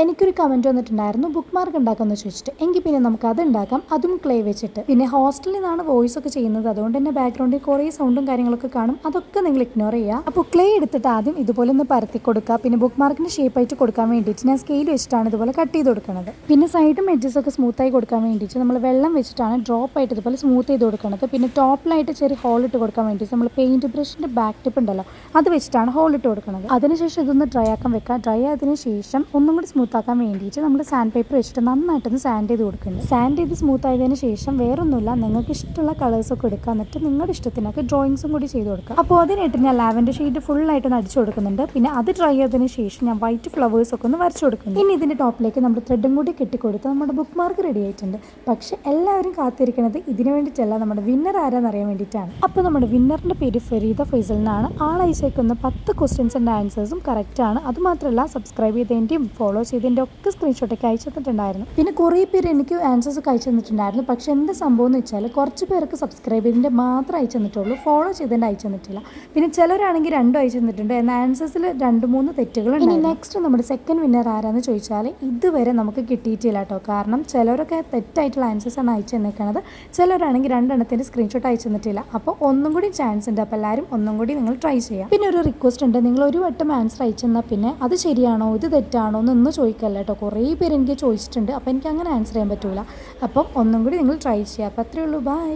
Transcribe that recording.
എനിക്കൊരു കമൻറ്റ് വന്നിട്ടുണ്ടായിരുന്നു book mark ഉണ്ടാക്കാമെന്ന് ചോദിച്ചിട്ട്. എങ്കിൽ പിന്നെ നമുക്ക് അത് ഉണ്ടാക്കാം, അതും ക്ലേ വെച്ചിട്ട്. പിന്നെ ഹോസ്റ്റലിൽ നിന്നാണ് വോയിസ് ഒക്കെ ചെയ്യുന്നത്, അതുകൊണ്ട് തന്നെ ബാക്ക്ഗ്രൗണ്ടിൽ കുറേ സൗണ്ടും കാര്യങ്ങളൊക്കെ കാണും. അതൊക്കെ നിങ്ങൾ ഇഗ്നോർ ചെയ്യുക. അപ്പോൾ ക്ലേ എടുത്തിട്ട് ആദ്യം ഇതുപോലെ ഒന്ന് പരത്തി കൊടുക്കുക. പിന്നെ ബുക്ക് മാർക്കിന് ഷേപ്പായിട്ട് കൊടുക്കാൻ വേണ്ടിയിട്ട് ഞാൻ സ്കെയിൽ വെച്ചിട്ടാണ് ഇതുപോലെ കട്ട് ചെയ്ത് കൊടുക്കുന്നത്. പിന്നെ സൈഡും എഡ്ജസ് ഒക്കെ സ്മൂത്തായി കൊടുക്കാൻ വേണ്ടിയിട്ട് നമ്മൾ വെള്ളം വെച്ചിട്ടാണ് ഡ്രോപ്പ് ആയിട്ട് ഇതുപോലെ സ്മൂത്ത് ചെയ്ത് കൊടുക്കുന്നത്. പിന്നെ ടോപ്പിലായിട്ട് ചെറിയ ഹോൾ ഇട്ട് കൊടുക്കാൻ വേണ്ടിയിട്ട് നമ്മൾ പെയിൻറ്റ് ബ്രഷിൻ്റെ ബാക്ക് ടിപ്പ് ഉണ്ടല്ലോ, അത് വെച്ചിട്ടാണ് ഹോൾ ഇട്ട് കൊടുക്കുന്നത്. അതിനുശേഷം ഇതൊന്ന് ഡ്രൈ ആക്കാൻ വെക്കുക. ഡ്രൈ ആയതിനു ശേഷം ഒന്നും കൂടി സ്മൂത്ത് ആക്കാൻ വേണ്ടിയിട്ട് നമ്മൾ സാൻഡ് പേപ്പർ വെച്ചിട്ട് നന്നായിട്ടൊന്ന് സാൻഡ് ചെയ്ത് കൊടുക്കുന്നുണ്ട്. സാൻഡ് ചെയ്ത് സ്മൂത്ത് ആയതിനു ശേഷം വേറൊന്നുമില്ല, നിങ്ങൾക്ക് ഇഷ്ടമുള്ള കളേഴ്സൊക്കെ എടുക്കുക, എന്നിട്ട് നിങ്ങളുടെ ഇഷ്ടത്തിനൊക്കെ ഡ്രോയിങ്സും കൂടി ചെയ്ത് കൊടുക്കുക. അപ്പോൾ അതിനായിട്ട് ഞാൻ ലാവൻഡർ ഷെയ്ഡ് ഫുള്ളായിട്ടൊന്ന് അടിച്ചു കൊടുക്കുന്നുണ്ട്. പിന്നെ അത് ഡ്രൈ ആയതിനു ശേഷം ഞാൻ വൈറ്റ് ഫ്ലവേഴ്സ് ഒക്കെ ഒന്ന് വരച്ചു കൊടുക്കുന്നു. ഇനി ഇതിൻ്റെ ടോപ്പിലേക്ക് നമ്മൾ ത്രെഡും കൂടി കെട്ടിക്കൊടുത്ത് നമ്മുടെ ബുക്ക് മാർക്ക് റെഡി ആയിട്ടുണ്ട്. പക്ഷേ എല്ലാവരും കാത്തിരിക്കുന്നത് ഇതിനു വേണ്ടിയിട്ടല്ല, നമ്മുടെ വിന്നർ ആരാന്ന് അറിയാൻ വേണ്ടിയിട്ടാണ്. അപ്പോൾ നമ്മുടെ വിന്നറിൻ്റെ പേര് ഫരീദ ഫൈസൽ എന്നാണ്. അയച്ചേക്കുന്ന 10 ക്വസ്റ്റ്യൻസിൻ്റെ ആൻസേഴ്സും കറക്റ്റാണ്. അതുമാത്രമല്ല സബ്സ്ക്രൈബ് ചെയ്തതിൻ്റെയും ഫോളോ ചെയ്തതിൻ്റെ ഒക്കെ സ്ക്രീൻഷോട്ടൊക്കെ അയച്ചു തന്നിട്ടുണ്ടായിരുന്നു. പിന്നെ കുറേ പേര് എനിക്ക് ആൻസേഴ്സ് ഒക്കെ അയച്ചു തന്നിട്ടുണ്ടായിരുന്നു. പക്ഷേ എന്താ സംഭവം എന്ന് വെച്ചാൽ കുറച്ച് പേർക്ക് സബ്സ്ക്രൈബ് ചെയ്തതിൻ്റെ മാത്രമേ അയച്ചു തന്നിട്ടുള്ളൂ, ഫോളോ ചെയ്തതിൻ്റെ അയച്ചു തന്നിട്ടില്ല. പിന്നെ ചിലരാണെങ്കിൽ 2 അയച്ചു തന്നിട്ടുണ്ട്. എന്നാൽ ആൻസേഴ്സിൽ 2-3 തെറ്റുകളുണ്ട്. ഇനി നെക്സ്റ്റ് നമ്മുടെ സെക്കൻഡ് വിന്നർ ആരാന്ന് ചോദിച്ചാൽ ഇതുവരെ നമുക്ക് കിട്ടിയിട്ടില്ല കേട്ടോ. കാരണം ചിലരൊക്കെ തെറ്റായിട്ടുള്ള ആൻസേഴ്സാണ് അയച്ചു തന്നിരിക്കുന്നത്, ചിലരാണെങ്കിൽ 2 എണ്ണത്തിൻ്റെ സ്ക്രീൻഷോട്ട് അയച്ചു തന്നിട്ടില്ല. അപ്പോൾ ഒന്നും കൂടി ചാൻസ് ഉണ്ട്. അപ്പോൾ എല്ലാവരും ഒന്നും കൂടി നിങ്ങൾ ട്രൈ ചെയ്യാം. പിന്നെ ഒരു റിക്വസ്റ്റ് ഉണ്ട്, നിങ്ങൾ ഒരു വട്ടം ആൻസർ അയച്ചു തന്നാൽ പിന്നെ അത് ശരിയാണോ ഇത് തെറ്റാണോ എന്നൊന്നും ചോദിക്കല്ല കേട്ടോ. കുറേ പേര് എനിക്ക് ചോദിച്ചിട്ടുണ്ട്, അപ്പോൾ എനിക്ക് അങ്ങനെ ആൻസർ ചെയ്യാൻ പറ്റില്ല. അപ്പം ഒന്നും കൂടി നിങ്ങൾ ട്രൈ ചെയ്യുക. അപ്പോൾ അത്രയേ ഉള്ളൂ. ബൈ.